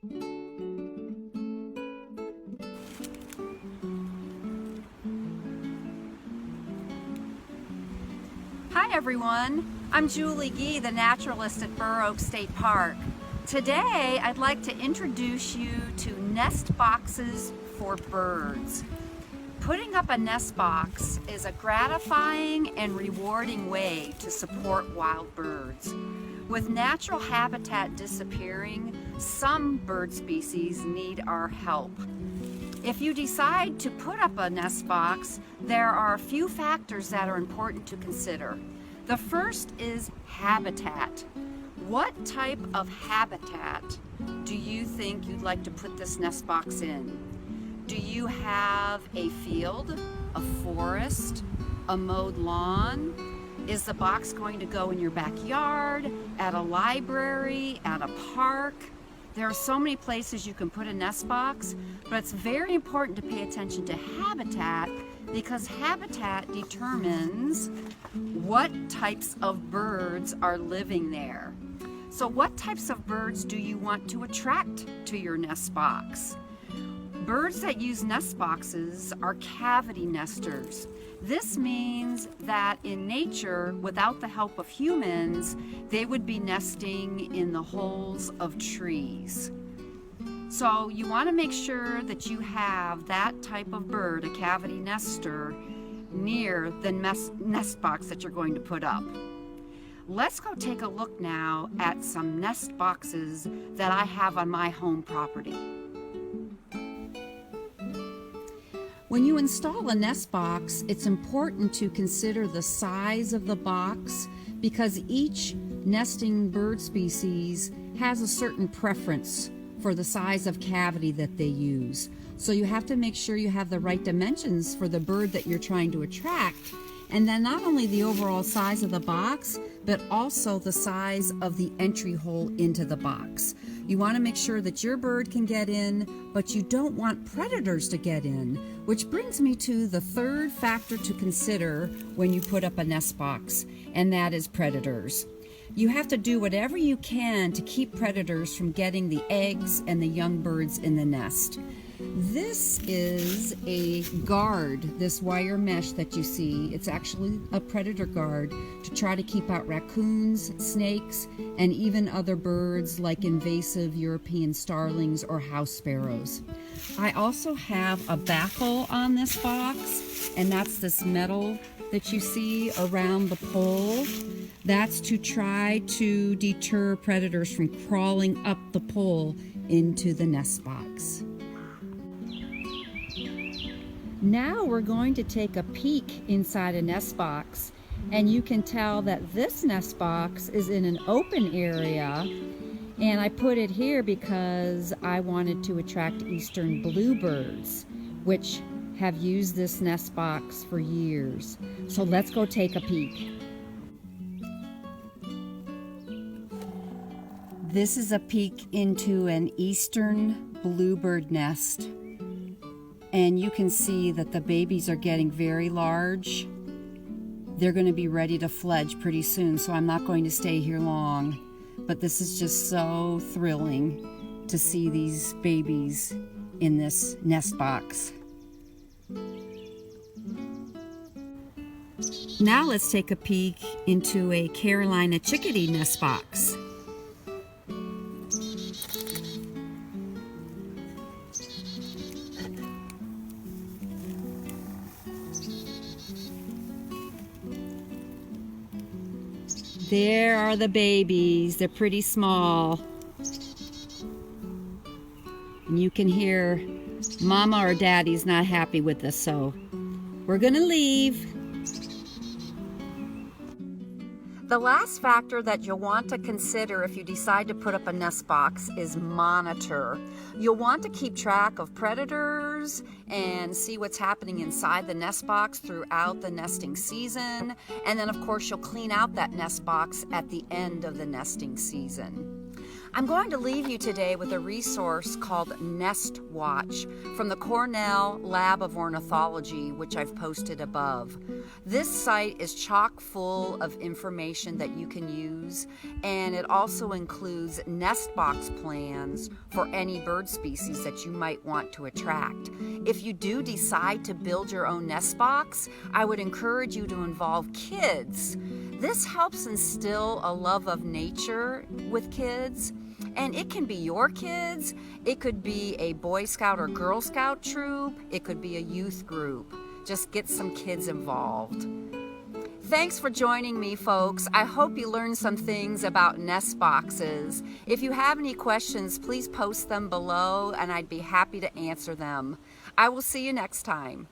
Hi everyone, I'm Julie Gee, the naturalist at Burr Oak State Park. Today I'd like to introduce you to nest boxes for birds. Putting up a nest box is a gratifying and rewarding way to support wild birds. With natural habitat disappearing, some bird species need our help. If you decide to put up a nest box, there are a few factors that are important to consider. The first is habitat. What type of habitat do you think you'd like to put this nest box in? Do you have a field, a forest, a mowed lawn? Is the box going to go in your backyard, at a library, at a park? There are so many places you can put a nest box, but it's very important to pay attention to habitat because habitat determines what types of birds are living there. So what types of birds do you want to attract to your nest box? Birds that use nest boxes are cavity nesters. This means that in nature, without the help of humans, they would be nesting in the holes of trees. So you want to make sure that you have that type of bird, a cavity nester, near the nest box that you're going to put up. Let's go take a look now at some nest boxes that I have on my home property. When you install a nest box, it's important to consider the size of the box because each nesting bird species has a certain preference for the size of cavity that they use. So you have to make sure you have the right dimensions for the bird that you're trying to attract, and then not only the overall size of the box, but also the size of the entry hole into the box. You want to make sure that your bird can get in, but you don't want predators to get in, which brings me to the third factor to consider when you put up a nest box, and that is predators. You have to do whatever you can to keep predators from getting the eggs and the young birds in the nest. This is a guard, this wire mesh that you see. It's actually a predator guard to try to keep out raccoons, snakes, and even other birds like invasive European starlings or house sparrows. I also have a baffle on this box, and that's this metal that you see around the pole. That's to try to deter predators from crawling up the pole into the nest box. Now we're going to take a peek inside a nest box, and you can tell that this nest box is in an open area, and I put it here because I wanted to attract eastern bluebirds, which have used this nest box for years. So let's go take a peek. This is a peek into an eastern bluebird nest. And you can see that the babies are getting very large. They're going to be ready to fledge pretty soon, so I'm not going to stay here long. But this is just so thrilling to see these babies in this nest box. Now let's take a peek into a Carolina chickadee nest box. There are the babies. They're pretty small. And you can hear Mama or Daddy's not happy with us, so we're gonna leave. The last factor that you'll want to consider if you decide to put up a nest box is monitor. You'll want to keep track of predators and see what's happening inside the nest box throughout the nesting season. And then of course you'll clean out that nest box at the end of the nesting season. I'm going to leave you today with a resource called Nest Watch from the Cornell Lab of Ornithology, which I've posted above. This site is chock full of information that you can use, and it also includes nest box plans for any bird species that you might want to attract. If you do decide to build your own nest box, I would encourage you to involve kids. This helps instill a love of nature with kids, and it can be your kids, it could be a Boy Scout or Girl Scout troop, it could be a youth group. Just get some kids involved. Thanks for joining me, folks. I hope you learned some things about nest boxes. If you have any questions, please post them below and I'd be happy to answer them. I will see you next time.